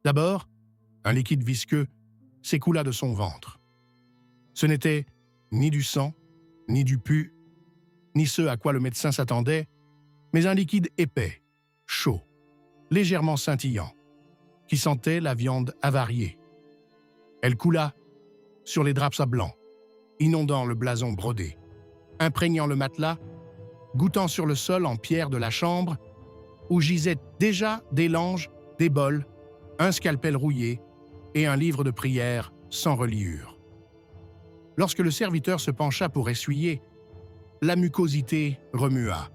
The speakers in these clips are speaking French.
D'abord, un liquide visqueux s'écoula de son ventre. Ce n'était ni du sang, ni du pus, ni ce à quoi le médecin s'attendait, mais un liquide épais, chaud, légèrement scintillant, qui sentait la viande avariée. Elle coula sur les draps à blanc, inondant le blason brodé, imprégnant le matelas, goûtant sur le sol en pierre de la chambre, où gisaient déjà des langes, des bols, un scalpel rouillé et un livre de prière sans reliure. Lorsque le serviteur se pencha pour essuyer, la mucosité remua.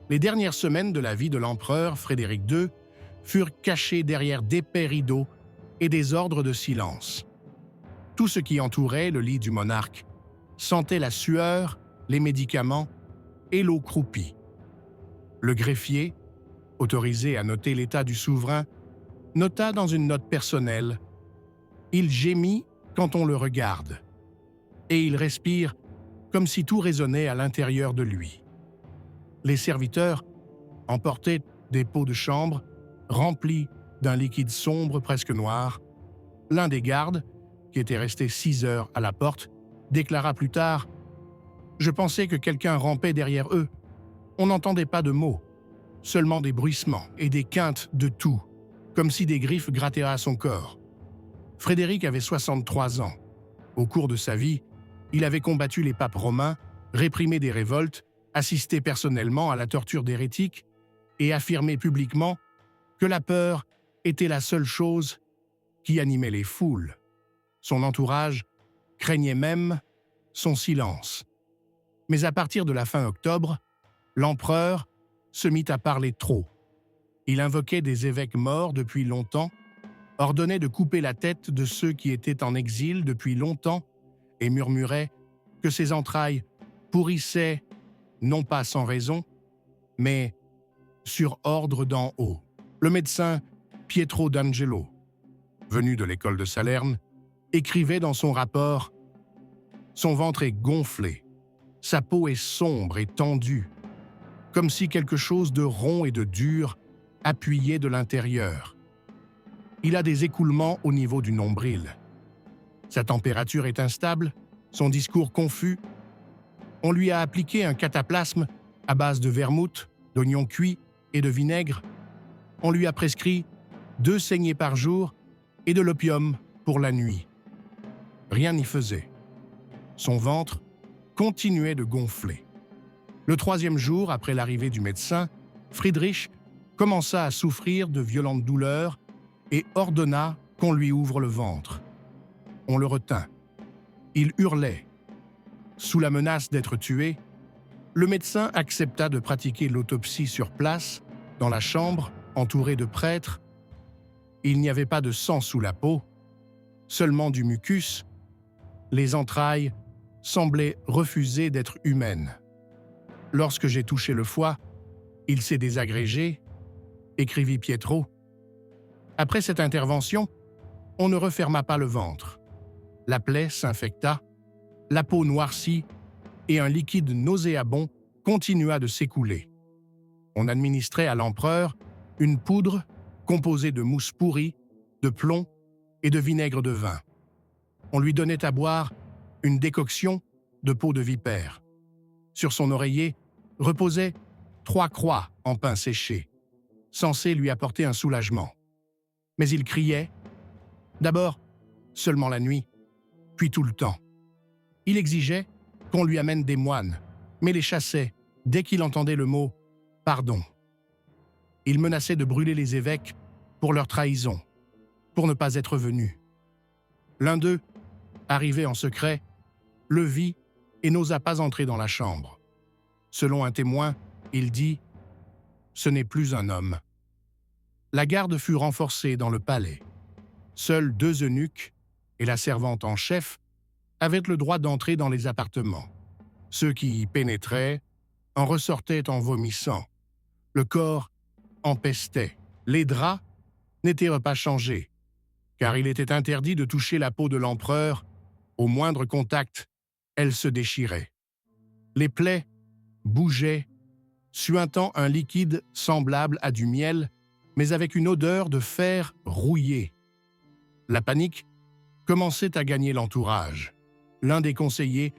Les dernières semaines de la vie de l'empereur Frédéric II furent cachées derrière d'épais rideaux et des ordres de silence. Tout ce qui entourait le lit du monarque sentait la sueur, les médicaments et l'eau croupie. Le greffier, autorisé à noter l'état du souverain, nota dans une note personnelle « Il gémit quand on le regarde » et il respire comme si tout résonnait à l'intérieur de lui. Les serviteurs emportaient des pots de chambre remplis d'un liquide sombre presque noir. L'un des gardes, qui était resté 6 heures à la porte, déclara plus tard « Je pensais que quelqu'un rampait derrière eux. On n'entendait pas de mots, seulement des bruissements et des quintes de toux, comme si des griffes grattaient à son corps. » Frédéric avait 63 ans. Au cours de sa vie, il avait combattu les papes romains, réprimé des révoltes, assisté personnellement à la torture d'hérétiques et affirmé publiquement que la peur était la seule chose qui animait les foules. Son entourage craignait même son silence. Mais à partir de la fin octobre, l'empereur se mit à parler trop. Il invoquait des évêques morts depuis longtemps, ordonnait de couper la tête de ceux qui étaient en exil depuis longtemps et murmurait que ses entrailles pourrissaient non pas sans raison, mais sur ordre d'en haut. Le médecin Pietro d'Angelo, venu de l'école de Salerne, écrivait dans son rapport « Son ventre est gonflé, sa peau est sombre et tendue, comme si quelque chose de rond et de dur appuyait de l'intérieur. Il a des écoulements au niveau du nombril. Sa température est instable, son discours confus. On lui a appliqué un cataplasme à base de vermouth, d'oignons cuits et de vinaigre. On lui a prescrit 2 saignées par jour et de l'opium pour la nuit. Rien n'y faisait. Son ventre continuait de gonfler. Le 3e jour après l'arrivée du médecin, Friedrich commença à souffrir de violentes douleurs et ordonna qu'on lui ouvre le ventre. On le retint. Il hurlait. Sous la menace d'être tué, le médecin accepta de pratiquer l'autopsie sur place, dans la chambre, entouré de prêtres. Il n'y avait pas de sang sous la peau, seulement du mucus. Les entrailles semblaient refuser d'être humaines. Lorsque j'ai touché le foie, il s'est désagrégé, écrivit Pietro. Après cette intervention, on ne referma pas le ventre. La plaie s'infecta, la peau noircit et un liquide nauséabond continua de s'écouler. On administrait à l'empereur une poudre composée de mousse pourrie, de plomb et de vinaigre de vin. On lui donnait à boire une décoction de peau de vipère. Sur son oreiller reposaient 3 croix en pain séché, censées lui apporter un soulagement. Mais il criait, d'abord seulement la nuit, puis tout le temps. Il exigeait qu'on lui amène des moines, mais les chassait dès qu'il entendait le mot « pardon ». Il menaçait de brûler les évêques pour leur trahison, pour ne pas être venus. L'un d'eux, arrivé en secret, le vit et n'osa pas entrer dans la chambre. Selon un témoin, il dit « Ce n'est plus un homme ». La garde fut renforcée dans le palais. Seuls 2 eunuques et la servante en chef avaient le droit d'entrer dans les appartements. Ceux qui y pénétraient en ressortaient en vomissant. Le corps empestait. Les draps n'étaient pas changés, car il était interdit de toucher la peau de l'empereur. Au moindre contact, elle se déchirait. Les plaies bougeaient, suintant un liquide semblable à du miel, mais avec une odeur de fer rouillé. La panique commençait à gagner l'entourage. L'un des conseillers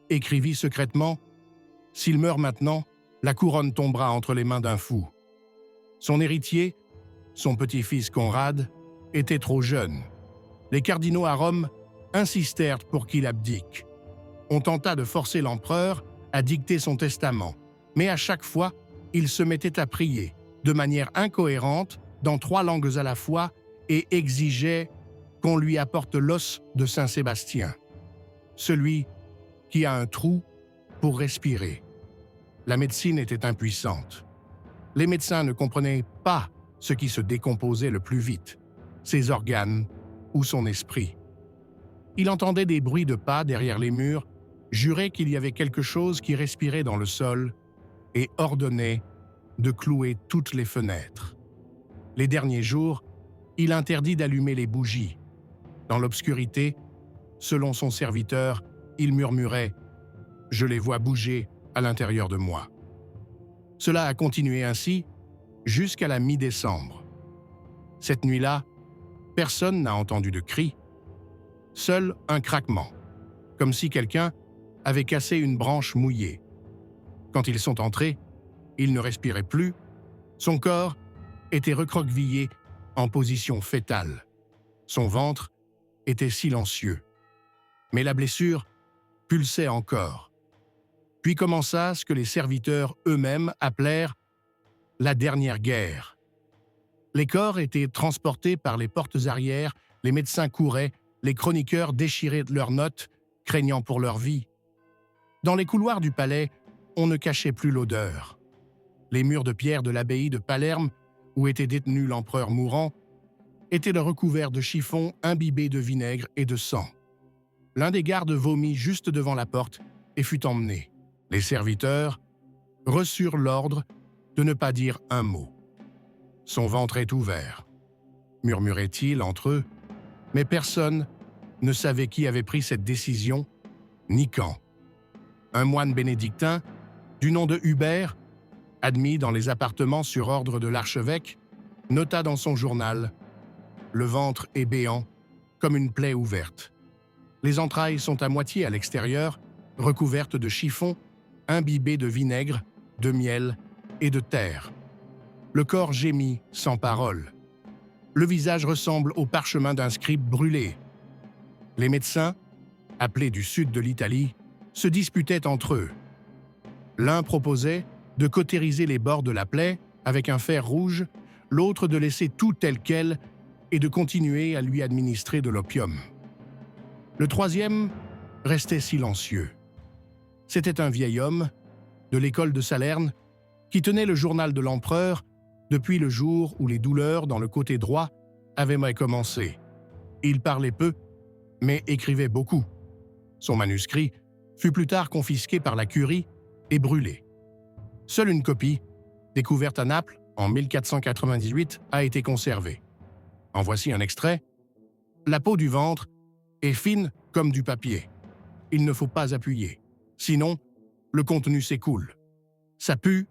écrivit secrètement « S'il meurt maintenant, la couronne tombera entre les mains d'un fou ». Son héritier, son petit-fils Conrad, était trop jeune. Les cardinaux à Rome insistèrent pour qu'il abdique. On tenta de forcer l'empereur à dicter son testament, mais à chaque fois, il se mettait à prier, de manière incohérente, dans 3 langues à la fois, et exigeait qu'on lui apporte l'os de Saint Sébastien, celui qui a un trou pour respirer. La médecine était impuissante. Les médecins ne comprenaient pas ce qui se décomposait le plus vite, ses organes ou son esprit. Il entendait des bruits de pas derrière les murs, jurait qu'il y avait quelque chose qui respirait dans le sol et ordonnait de clouer toutes les fenêtres. Les derniers jours, il interdit d'allumer les bougies. Dans l'obscurité, selon son serviteur, il murmurait « Je les vois bouger à l'intérieur de moi ». Cela a continué ainsi jusqu'à la mi-décembre. Cette nuit-là, personne n'a entendu de cri, seul un craquement, comme si quelqu'un avait cassé une branche mouillée. Quand ils sont entrés, il ne respirait plus, son corps était recroquevillé en position fétale. Son ventre était silencieux. Mais la blessure pulsait encore. Puis commença ce que les serviteurs eux-mêmes appelèrent la dernière guerre. Les corps étaient transportés par les portes arrière, les médecins couraient, les chroniqueurs déchiraient leurs notes, craignant pour leur vie. Dans les couloirs du palais, on ne cachait plus l'odeur. Les murs de pierre de l'abbaye de Palerme, où était détenu l'empereur mourant, étaient recouverts de chiffons imbibés de vinaigre et de sang. L'un des gardes vomit juste devant la porte et fut emmené. Les serviteurs reçurent l'ordre de ne pas dire un mot. « Son ventre est ouvert », murmuraient-ils entre eux, mais personne ne savait qui avait pris cette décision, ni quand. Un moine bénédictin, du nom de Hubert, admis dans les appartements sur ordre de l'archevêque, nota dans son journal « Le ventre est béant, comme une plaie ouverte. Les entrailles sont à moitié à l'extérieur, recouvertes de chiffons, imbibées de vinaigre, de miel et de terre. Le corps gémit sans parole. Le visage ressemble au parchemin d'un scribe brûlé. Les médecins, appelés du sud de l'Italie, se disputaient entre eux. L'un proposait de cautériser les bords de la plaie avec un fer rouge, l'autre de laisser tout tel quel et de continuer à lui administrer de l'opium. Le troisième restait silencieux. C'était un vieil homme, de l'école de Salerne, qui tenait le journal de l'empereur depuis le jour où les douleurs dans le côté droit avaient commencé. Il parlait peu, mais écrivait beaucoup. Son manuscrit fut plus tard confisqué par la curie et brûlé. Seule une copie, découverte à Naples en 1498, a été conservée. En voici un extrait. « La peau du ventre est fine comme du papier. Il ne faut pas appuyer. Sinon, le contenu s'écoule. Ça pue,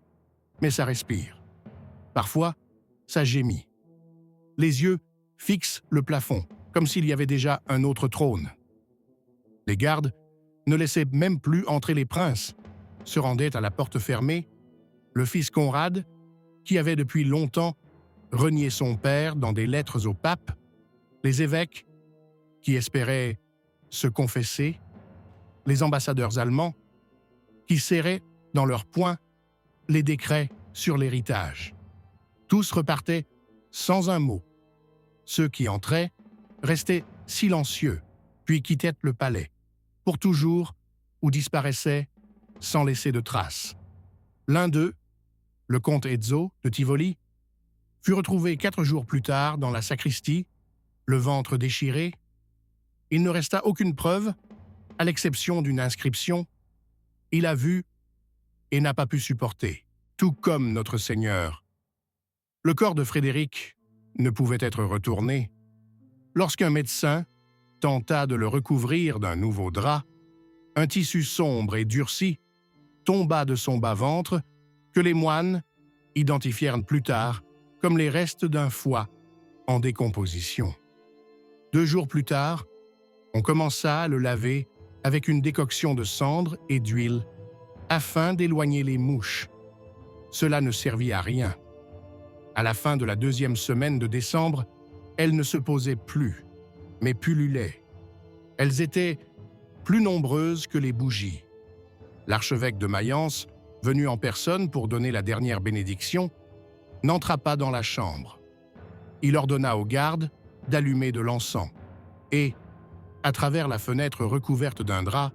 mais ça respire. Parfois, ça gémit. Les yeux fixent le plafond, comme s'il y avait déjà un autre trône. Les gardes ne laissaient même plus entrer les princes, se rendaient à la porte fermée. Le fils Conrad, qui avait depuis longtemps renié son père dans des lettres au pape, les évêques, qui espéraient se confesser, les ambassadeurs allemands, qui serraient dans leurs poings les décrets sur l'héritage. Tous repartaient sans un mot. Ceux qui entraient restaient silencieux, puis quittaient le palais, pour toujours, ou disparaissaient sans laisser de traces. L'un d'eux, le comte Ezzo de Tivoli, fut retrouvé 4 jours plus tard dans la sacristie, le ventre déchiré. Il ne resta aucune preuve, à l'exception d'une inscription. Il a vu et n'a pas pu supporter, tout comme notre Seigneur. Le corps de Frédéric ne pouvait être retourné. Lorsqu'un médecin tenta de le recouvrir d'un nouveau drap, un tissu sombre et durci tomba de son bas-ventre que les moines identifièrent plus tard comme les restes d'un foie en décomposition. 2 jours plus tard, on commença à le laver avec une décoction de cendre et d'huile afin d'éloigner les mouches. Cela ne servit à rien. À la fin de la 2e semaine de décembre, elles ne se posaient plus, mais pullulaient. Elles étaient plus nombreuses que les bougies. L'archevêque de Mayence, venu en personne pour donner la dernière bénédiction, n'entra pas dans la chambre. Il ordonna aux gardes d'allumer de l'encens et, à travers la fenêtre recouverte d'un drap,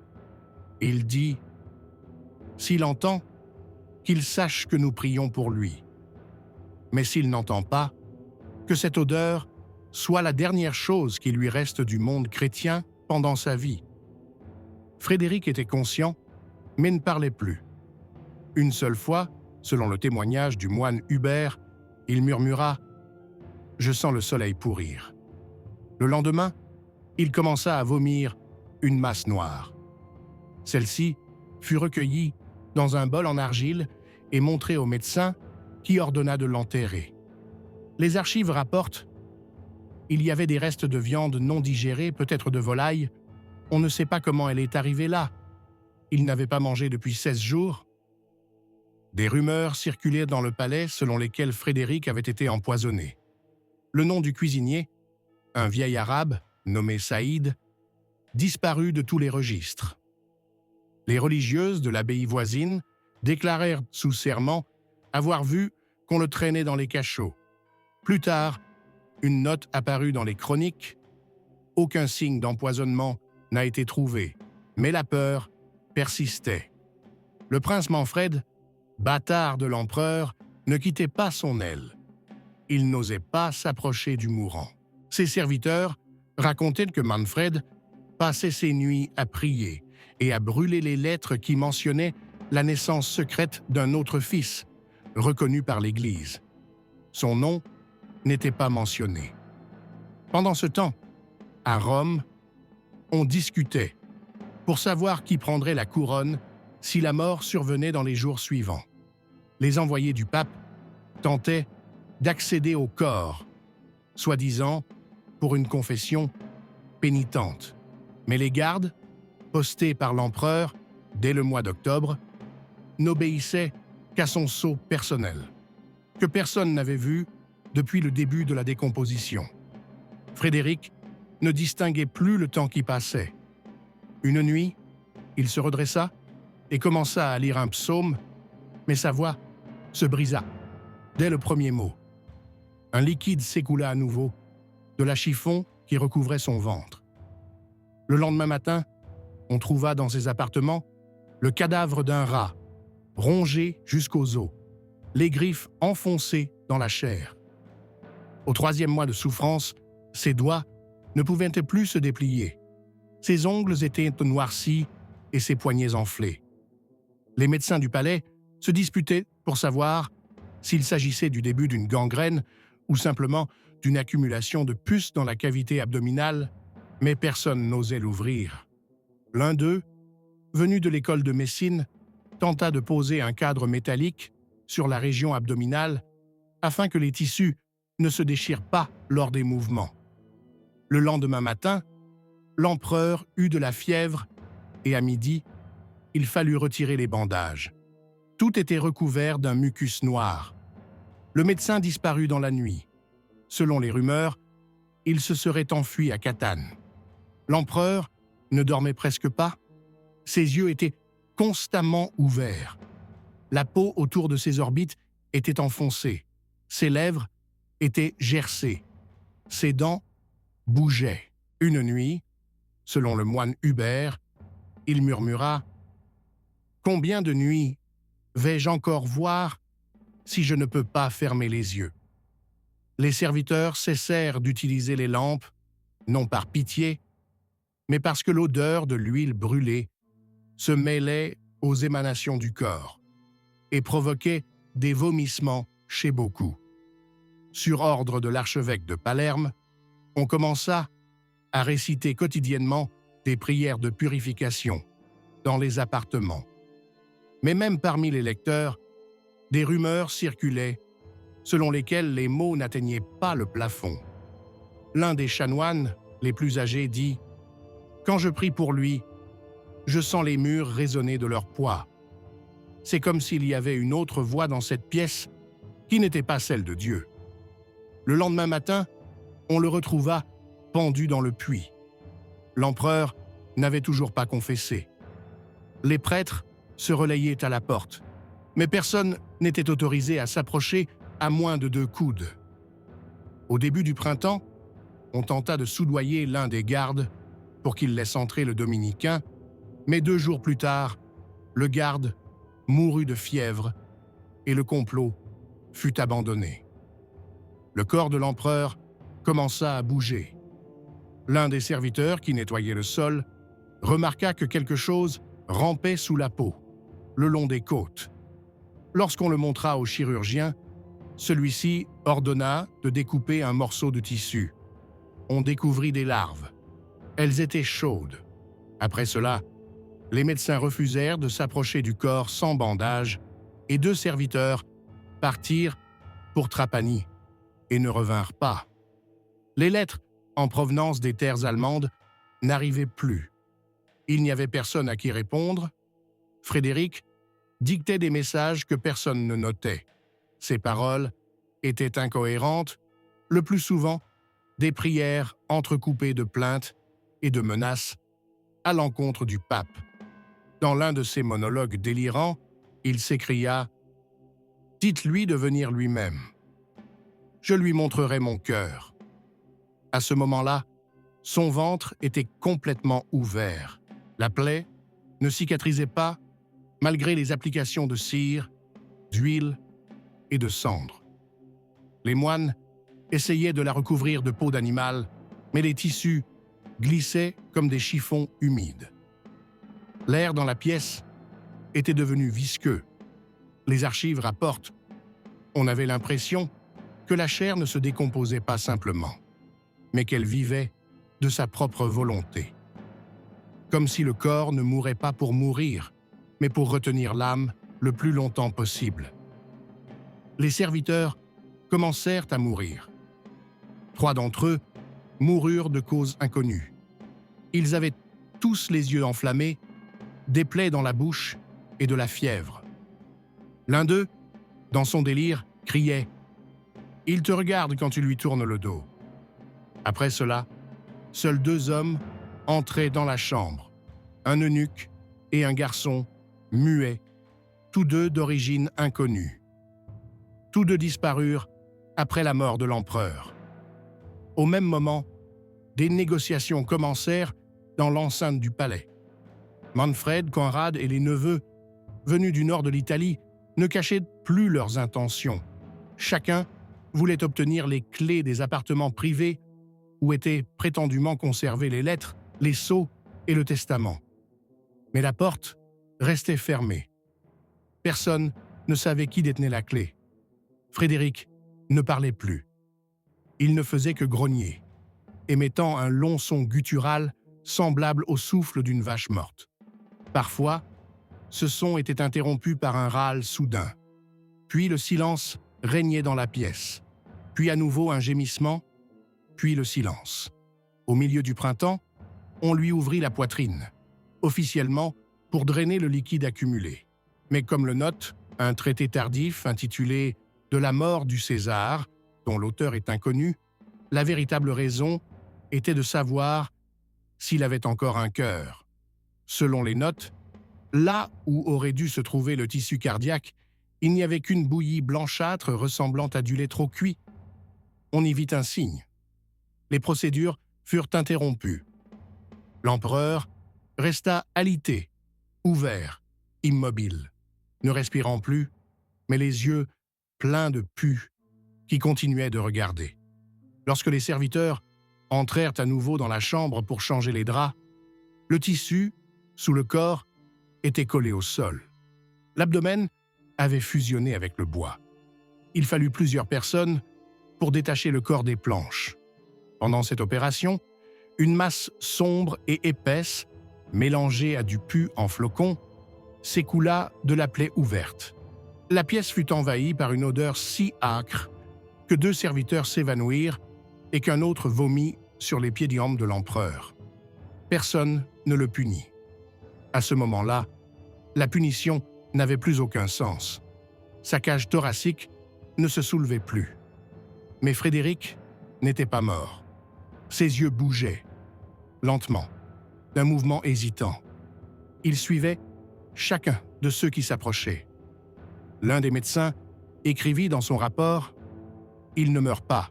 il dit « S'il entend, qu'il sache que nous prions pour lui. Mais s'il n'entend pas, que cette odeur soit la dernière chose qui lui reste du monde chrétien pendant sa vie. » Frédéric était conscient, mais ne parlait plus. Une seule fois, selon le témoignage du moine Hubert, il murmura « Je sens le soleil pourrir ». Le lendemain, il commença à vomir une masse noire. Celle-ci fut recueillie dans un bol en argile et montrée au médecin qui ordonna de l'enterrer. Les archives rapportent « Il y avait des restes de viande non digérée, peut-être de volaille. On ne sait pas comment elle est arrivée là. Il n'avait pas mangé depuis 16 jours. » Des rumeurs circulaient dans le palais selon lesquelles Frédéric avait été empoisonné. Le nom du cuisinier, un vieil arabe nommé Saïd, disparut de tous les registres. Les religieuses de l'abbaye voisine déclarèrent sous serment avoir vu qu'on le traînait dans les cachots. Plus tard, une note apparut dans les chroniques. Aucun signe d'empoisonnement n'a été trouvé, mais la peur persistait. Le prince Manfred, bâtard de l'empereur, ne quittait pas son aile. Il n'osait pas s'approcher du mourant. Ses serviteurs racontaient que Manfred passait ses nuits à prier et à brûler les lettres qui mentionnaient la naissance secrète d'un autre fils, reconnu par l'Église. Son nom n'était pas mentionné. Pendant ce temps, à Rome, on discutait pour savoir qui prendrait la couronne si la mort survenait dans les jours suivants. Les envoyés du pape tentaient d'accéder au corps, soi-disant pour une confession pénitente. Mais les gardes, postés par l'empereur dès le mois d'octobre, n'obéissaient qu'à son sceau personnel, que personne n'avait vu depuis le début de la décomposition. Frédéric ne distinguait plus le temps qui passait. Une nuit, il se redressa et commença à lire un psaume, mais sa voix se brisa dès le premier mot. Un liquide s'écoula à nouveau de la chiffon qui recouvrait son ventre. Le lendemain matin, on trouva dans ses appartements le cadavre d'un rat, rongé jusqu'aux os, les griffes enfoncées dans la chair. Au 3e mois de souffrance, ses doigts ne pouvaient plus se déplier. Ses ongles étaient noircis et ses poignets enflés. Les médecins du palais se disputaient pour savoir s'il s'agissait du début d'une gangrène ou simplement d'une accumulation de puces dans la cavité abdominale, mais personne n'osait l'ouvrir. L'un d'eux, venu de l'école de Messine, tenta de poser un cadre métallique sur la région abdominale afin que les tissus ne se déchirent pas lors des mouvements. Le lendemain matin, l'empereur eut de la fièvre et à midi, il fallut retirer les bandages. Tout était recouvert d'un mucus noir. Le médecin disparut dans la nuit. Selon les rumeurs, il se serait enfui à Catane. L'empereur ne dormait presque pas. Ses yeux étaient constamment ouverts. La peau autour de ses orbites était enfoncée. Ses lèvres étaient gercées. Ses dents bougeaient. Une nuit, selon le moine Hubert, il murmura « Combien de nuits vais-je encore voir si je ne peux pas fermer les yeux ?» Les serviteurs cessèrent d'utiliser les lampes, non par pitié, mais parce que l'odeur de l'huile brûlée se mêlait aux émanations du corps et provoquait des vomissements chez beaucoup. Sur ordre de l'archevêque de Palerme, on commença à réciter quotidiennement des prières de purification dans les appartements. Mais même parmi les lecteurs, des rumeurs circulaient selon lesquels les mots n'atteignaient pas le plafond. L'un des chanoines, les plus âgés, dit « Quand je prie pour lui, je sens les murs résonner de leur poids. C'est comme s'il y avait une autre voix dans cette pièce qui n'était pas celle de Dieu. » Le lendemain matin, on le retrouva pendu dans le puits. L'empereur n'avait toujours pas confessé. Les prêtres se relayaient à la porte, mais personne n'était autorisé à s'approcher à moins de 2 coudes. Au début du printemps, on tenta de soudoyer l'un des gardes pour qu'il laisse entrer le dominicain, mais 2 jours plus tard, le garde mourut de fièvre et le complot fut abandonné. Le corps de l'empereur commença à bouger. L'un des serviteurs qui nettoyait le sol remarqua que quelque chose rampait sous la peau, le long des côtes. Lorsqu'on le montra au chirurgien, celui-ci ordonna de découper un morceau de tissu. On découvrit des larves. Elles étaient chaudes. Après cela, les médecins refusèrent de s'approcher du corps sans bandage et 2 serviteurs partirent pour Trapani et ne revinrent pas. Les lettres en provenance des terres allemandes n'arrivaient plus. Il n'y avait personne à qui répondre. Frédéric dictait des messages que personne ne notait. Ses paroles étaient incohérentes, le plus souvent des prières entrecoupées de plaintes et de menaces à l'encontre du pape. Dans l'un de ses monologues délirants, il s'écria « Dites-lui de venir lui-même. Je lui montrerai mon cœur. » À ce moment-là, son ventre était complètement ouvert. La plaie ne cicatrisait pas malgré les applications de cire, d'huile et de cendre. Les moines essayaient de la recouvrir de peau d'animal, mais les tissus glissaient comme des chiffons humides. L'air dans la pièce était devenu visqueux. Les archives rapportent. On avait l'impression que la chair ne se décomposait pas simplement, mais qu'elle vivait de sa propre volonté. Comme si le corps ne mourait pas pour mourir, mais pour retenir l'âme le plus longtemps possible. Les serviteurs commencèrent à mourir. 3 d'entre eux moururent de cause inconnue. Ils avaient tous les yeux enflammés, des plaies dans la bouche et de la fièvre. L'un d'eux, dans son délire, criait « Il te regarde quand tu lui tournes le dos. » Après cela, seuls 2 hommes entraient dans la chambre, un eunuque et un garçon muet, tous 2 d'origine inconnue. Tous 2 disparurent après la mort de l'empereur. Au même moment, des négociations commencèrent dans l'enceinte du palais. Manfred, Conrad et les neveux, venus du nord de l'Italie, ne cachaient plus leurs intentions. Chacun voulait obtenir les clés des appartements privés où étaient prétendument conservées les lettres, les sceaux et le testament. Mais la porte restait fermée. Personne ne savait qui détenait la clé. Frédéric ne parlait plus. Il ne faisait que grogner, émettant un long son guttural semblable au souffle d'une vache morte. Parfois, ce son était interrompu par un râle soudain. Puis le silence régnait dans la pièce. Puis à nouveau un gémissement, puis le silence. Au milieu du printemps, on lui ouvrit la poitrine, officiellement pour drainer le liquide accumulé. Mais comme le note un traité tardif intitulé « De la mort du César », dont l'auteur est inconnu, la véritable raison était de savoir s'il avait encore un cœur. Selon les notes, là où aurait dû se trouver le tissu cardiaque, il n'y avait qu'une bouillie blanchâtre ressemblant à du lait trop cuit. On y vit un signe. Les procédures furent interrompues. L'empereur resta alité, ouvert, immobile, ne respirant plus, mais les yeux pleins de pus qui continuaient de regarder. Lorsque les serviteurs entrèrent à nouveau dans la chambre pour changer les draps, le tissu, sous le corps, était collé au sol. L'abdomen avait fusionné avec le bois. Il fallut plusieurs personnes pour détacher le corps des planches. Pendant cette opération, une masse sombre et épaisse, mélangée à du pus en flocons, s'écoula de la plaie ouverte. La pièce fut envahie par une odeur si âcre que 2 serviteurs s'évanouirent et qu'un autre vomit sur les pieds d'iambes de l'empereur. Personne ne le punit. À ce moment-là, la punition n'avait plus aucun sens. Sa cage thoracique ne se soulevait plus. Mais Frédéric n'était pas mort. Ses yeux bougeaient, lentement, d'un mouvement hésitant. Il suivait chacun de ceux qui s'approchaient. L'un des médecins écrivit dans son rapport « Il ne meurt pas,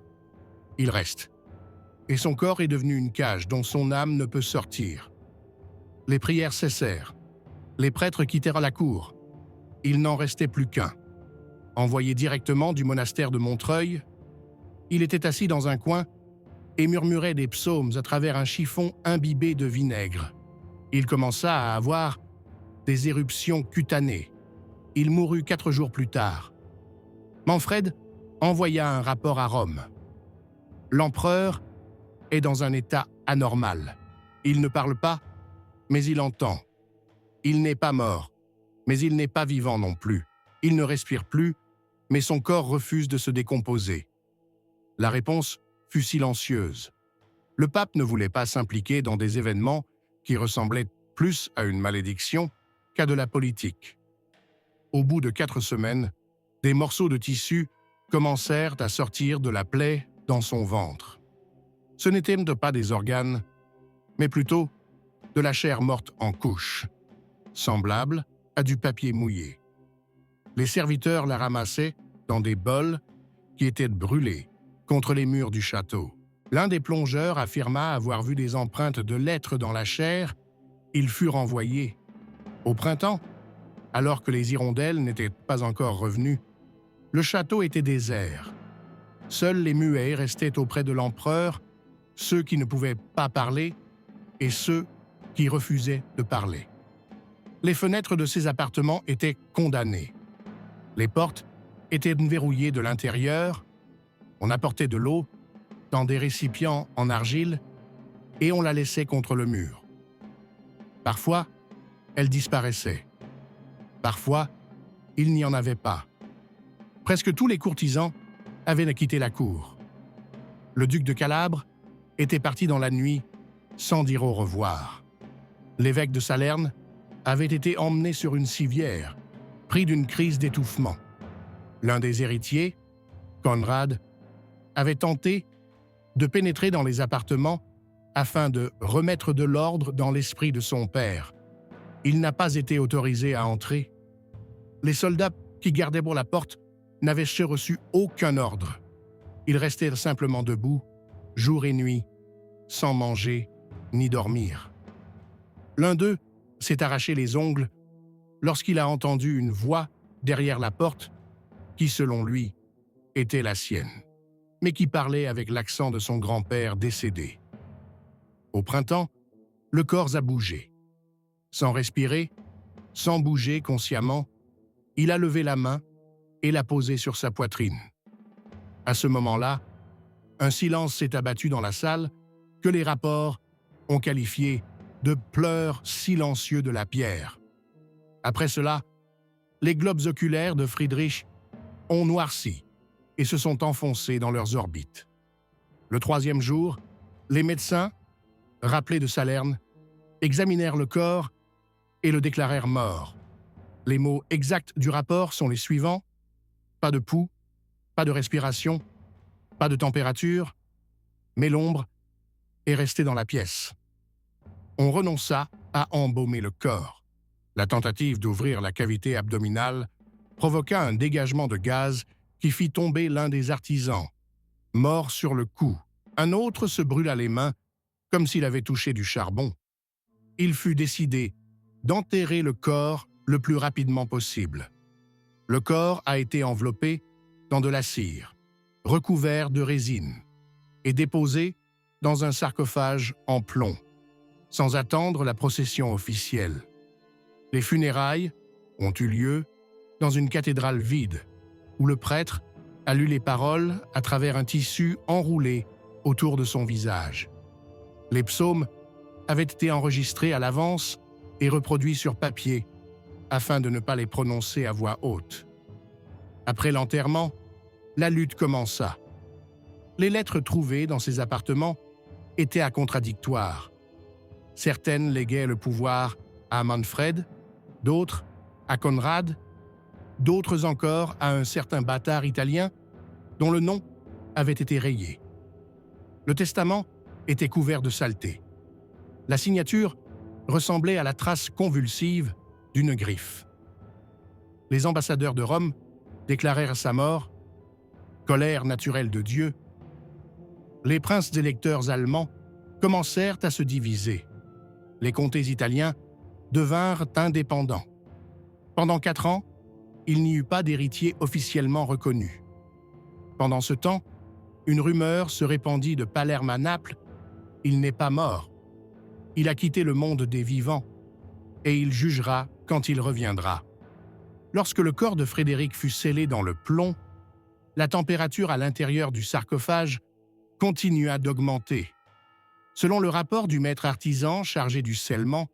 il reste ». Et son corps est devenu une cage dont son âme ne peut sortir. Les prières cessèrent. Les prêtres quittèrent la cour. Il n'en restait plus qu'un. Envoyé directement du monastère de Montreuil, il était assis dans un coin et murmurait des psaumes à travers un chiffon imbibé de vinaigre. Il commença à avoir des éruptions cutanées. Il mourut 4 jours plus tard. Manfred envoya un rapport à Rome. L'empereur est dans un état anormal. Il ne parle pas, mais il entend. Il n'est pas mort, mais il n'est pas vivant non plus. Il ne respire plus, mais son corps refuse de se décomposer. La réponse fut silencieuse. Le pape ne voulait pas s'impliquer dans des événements qui ressemblaient plus à une malédiction qu'à de la politique. Au bout de 4 semaines, des morceaux de tissu commencèrent à sortir de la plaie dans son ventre. Ce n'étaient pas des organes, mais plutôt de la chair morte en couches, semblable à du papier mouillé. Les serviteurs la ramassaient dans des bols qui étaient brûlés contre les murs du château. L'un des plongeurs affirma avoir vu des empreintes de lettres dans la chair. Il fut renvoyé. Au printemps, alors que les hirondelles n'étaient pas encore revenues, le château était désert. Seuls les muets restaient auprès de l'empereur, ceux qui ne pouvaient pas parler et ceux qui refusaient de parler. Les fenêtres de ces appartements étaient condamnées. Les portes étaient verrouillées de l'intérieur. On apportait de l'eau dans des récipients en argile et on la laissait contre le mur. Parfois, elle disparaissait. Parfois, il n'y en avait pas. Presque tous les courtisans avaient quitté la cour. Le duc de Calabre était parti dans la nuit sans dire au revoir. L'évêque de Salerne avait été emmené sur une civière, pris d'une crise d'étouffement. L'un des héritiers, Conrad, avait tenté de pénétrer dans les appartements afin de remettre de l'ordre dans l'esprit de son père. Il n'a pas été autorisé à entrer. Les soldats qui gardaient pour la porte n'avaient reçu aucun ordre. Ils restèrent simplement debout, jour et nuit, sans manger ni dormir. L'un d'eux s'est arraché les ongles lorsqu'il a entendu une voix derrière la porte qui, selon lui, était la sienne, mais qui parlait avec l'accent de son grand-père décédé. Au printemps, le corps a bougé. Sans respirer, sans bouger consciemment, il a levé la main et l'a posée sur sa poitrine. À ce moment-là, un silence s'est abattu dans la salle que les rapports ont qualifié de pleurs silencieux de la pierre. Après cela, les globes oculaires de Friedrich ont noirci et se sont enfoncés dans leurs orbites. Le 3e jour, les médecins, rappelés de Salerne, examinèrent le corps et le déclarèrent mort. Les mots exacts du rapport sont les suivants: pas de pouls, pas de respiration, pas de température, mais l'ombre est restée dans la pièce. On renonça à embaumer le corps. La tentative d'ouvrir la cavité abdominale provoqua un dégagement de gaz qui fit tomber l'un des artisans, mort sur le coup. Un autre se brûla les mains comme s'il avait touché du charbon. Il fut décidé d'enterrer le corps le plus rapidement possible. Le corps a été enveloppé dans de la cire, recouvert de résine, et déposé dans un sarcophage en plomb, sans attendre la procession officielle. Les funérailles ont eu lieu dans une cathédrale vide, où le prêtre a lu les paroles à travers un tissu enroulé autour de son visage. Les psaumes avaient été enregistrés à l'avance et reproduits sur papier, afin de ne pas les prononcer à voix haute. Après l'enterrement, la lutte commença. Les lettres trouvées dans ses appartements étaient à contradictoires. Certaines léguaient le pouvoir à Manfred, d'autres à Conrad, d'autres encore à un certain bâtard italien dont le nom avait été rayé. Le testament était couvert de saleté. La signature ressemblait à la trace convulsive d'une griffe. Les ambassadeurs de Rome déclarèrent sa mort, colère naturelle de Dieu. Les princes électeurs allemands commencèrent à se diviser. Les comtés italiens devinrent indépendants. Pendant 4 ans, il n'y eut pas d'héritier officiellement reconnu. Pendant ce temps, une rumeur se répandit de Palerme à Naples. Il n'est pas mort. Il a quitté le monde des vivants et il jugera quand il reviendra. Lorsque le corps de Frédéric fut scellé dans le plomb, la température à l'intérieur du sarcophage continua d'augmenter. Selon le rapport du maître artisan chargé du scellement,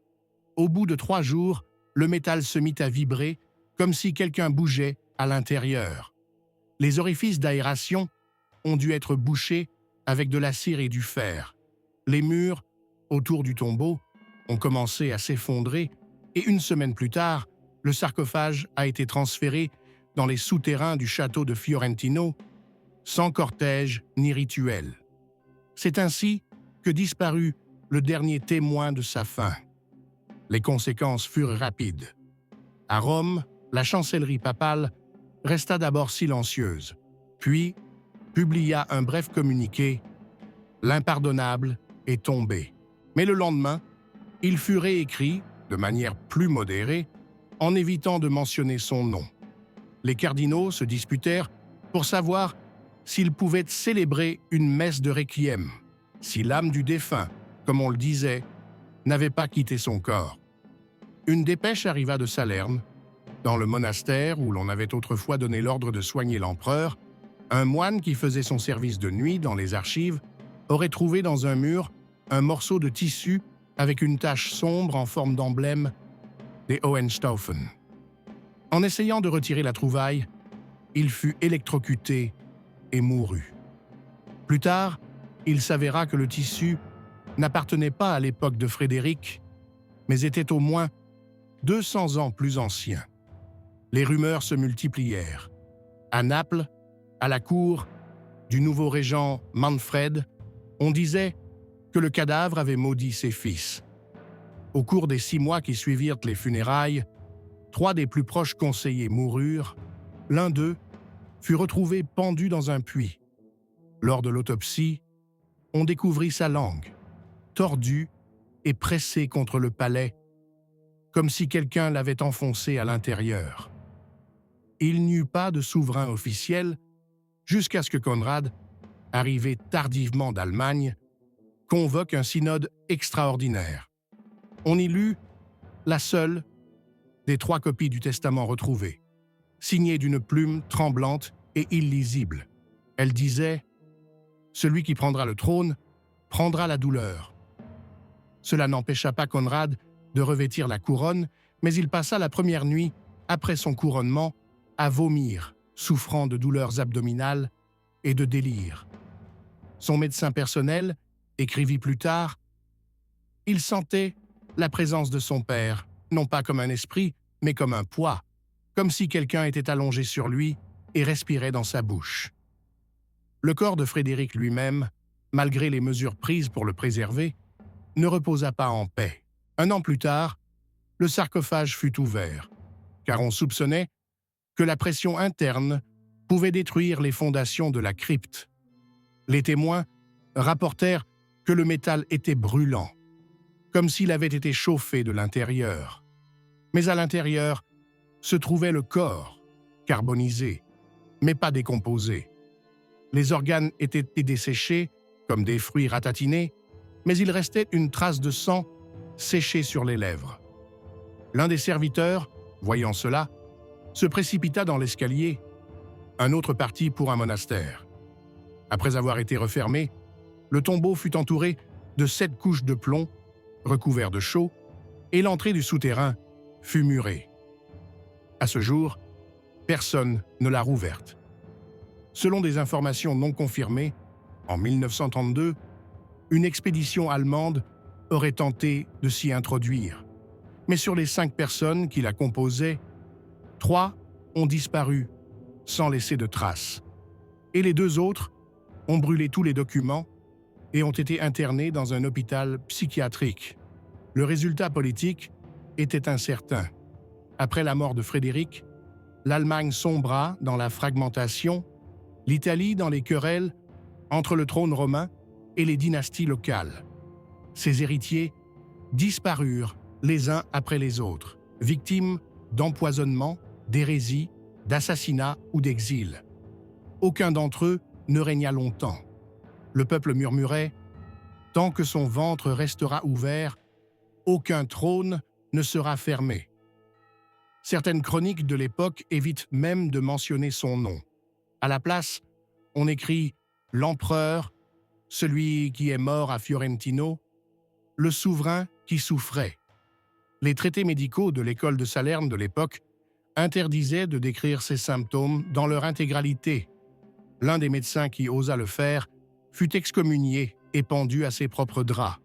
au bout de 3 jours, le métal se mit à vibrer comme si quelqu'un bougeait à l'intérieur. Les orifices d'aération ont dû être bouchés avec de la cire et du fer. Les murs, autour du tombeau, ont commencé à s'effondrer et 1 semaine plus tard, le sarcophage a été transféré dans les souterrains du château de Fiorentino, sans cortège ni rituel. C'est ainsi que disparut le dernier témoin de sa fin. Les conséquences furent rapides. À Rome, la chancellerie papale resta d'abord silencieuse, puis publia un bref communiqué « L'impardonnable est tombé ». Mais le lendemain, il fut réécrit, de manière plus modérée, en évitant de mentionner son nom. Les cardinaux se disputèrent pour savoir s'ils pouvaient célébrer une messe de requiem, si l'âme du défunt, comme on le disait, n'avait pas quitté son corps. Une dépêche arriva de Salerne. Dans le monastère où l'on avait autrefois donné l'ordre de soigner l'empereur, un moine qui faisait son service de nuit dans les archives aurait trouvé dans un mur un morceau de tissu avec une tache sombre en forme d'emblème des Hohenstaufen. En essayant de retirer la trouvaille, il fut électrocuté et mourut. Plus tard, il s'avéra que le tissu n'appartenait pas à l'époque de Frédéric, mais était au moins 200 ans plus ancien. Les rumeurs se multiplièrent. À Naples, à la cour du nouveau régent Manfred, on disait que le cadavre avait maudit ses fils. Au cours des 6 mois qui suivirent les funérailles, 3 des plus proches conseillers moururent. L'un d'eux fut retrouvé pendu dans un puits. Lors de l'autopsie, on découvrit sa langue, tordue et pressée contre le palais, comme si quelqu'un l'avait enfoncée à l'intérieur. Il n'y eut pas de souverain officiel jusqu'à ce que Conrad, arrivé tardivement d'Allemagne, convoque un synode extraordinaire. On y lut la seule des 3 copies du testament retrouvées, signée d'une plume tremblante et illisible. Elle disait « Celui qui prendra le trône prendra la douleur ». Cela n'empêcha pas Conrad de revêtir la couronne, mais il passa la première nuit, après son couronnement, à vomir, souffrant de douleurs abdominales et de délire. Son médecin personnel écrivit plus tard « Il sentait la présence de son père, non pas comme un esprit, mais comme un poids, comme si quelqu'un était allongé sur lui et respirait dans sa bouche. » Le corps de Frédéric lui-même, malgré les mesures prises pour le préserver, ne reposa pas en paix. 1 an plus tard, le sarcophage fut ouvert, car on soupçonnait que la pression interne pouvait détruire les fondations de la crypte. Les témoins rapportèrent que le métal était brûlant, comme s'il avait été chauffé de l'intérieur. Mais à l'intérieur se trouvait le corps, carbonisé, mais pas décomposé. Les organes étaient desséchés, comme des fruits ratatinés, mais il restait une trace de sang séchée sur les lèvres. L'un des serviteurs, voyant cela, se précipita dans l'escalier. Un autre partit pour un monastère. Après avoir été refermé, le tombeau fut entouré de 7 couches de plomb, recouverts de chaux, et l'entrée du souterrain fut murée. À ce jour, personne ne l'a rouverte. Selon des informations non confirmées, en 1932, une expédition allemande aurait tenté de s'y introduire. Mais sur les 5 personnes qui la composaient, 3 ont disparu sans laisser de traces. Et les 2 autres ont brûlé tous les documents et ont été internés dans un hôpital psychiatrique. Le résultat politique était incertain. Après la mort de Frédéric, l'Allemagne sombra dans la fragmentation, l'Italie dans les querelles entre le trône romain et les dynasties locales. Ses héritiers disparurent les uns après les autres, victimes d'empoisonnement, d'hérésie, d'assassinat ou d'exil. Aucun d'entre eux ne régna longtemps. Le peuple murmurait « Tant que son ventre restera ouvert, aucun trône ne sera fermé ». Certaines chroniques de l'époque évitent même de mentionner son nom. À la place, on écrit « l'empereur », celui qui est mort à Fiorentino, le souverain qui souffrait. Les traités médicaux de l'école de Salerne de l'époque interdisaient de décrire ces symptômes dans leur intégralité. L'un des médecins qui osa le faire fut excommunié et pendu à ses propres draps.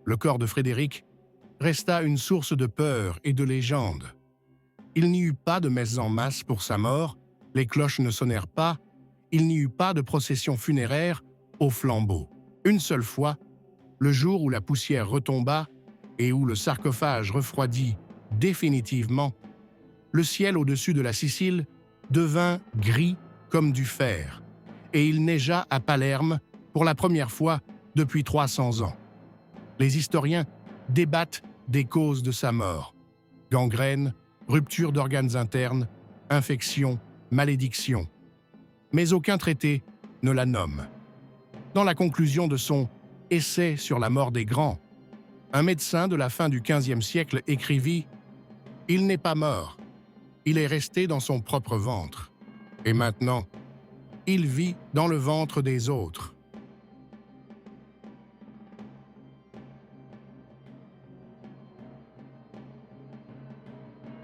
Le corps de Frédéric resta une source de peur et de légende. Il n'y eut pas de messe en masse pour sa mort, les cloches ne sonnèrent pas, il n'y eut pas de procession funéraire au flambeau. Une seule fois, le jour où la poussière retomba et où le sarcophage refroidit définitivement, le ciel au-dessus de la Sicile devint gris comme du fer, et il neigea à Palerme pour la première fois depuis 300 ans. Les historiens débattent des causes de sa mort. Gangrène, rupture d'organes internes, infection, malédiction. Mais aucun traité ne la nomme. Dans la conclusion de son « Essai sur la mort des grands », un médecin de la fin du XVe siècle écrivit « Il n'est pas mort, il est resté dans son propre ventre. Et maintenant, il vit dans le ventre des autres. »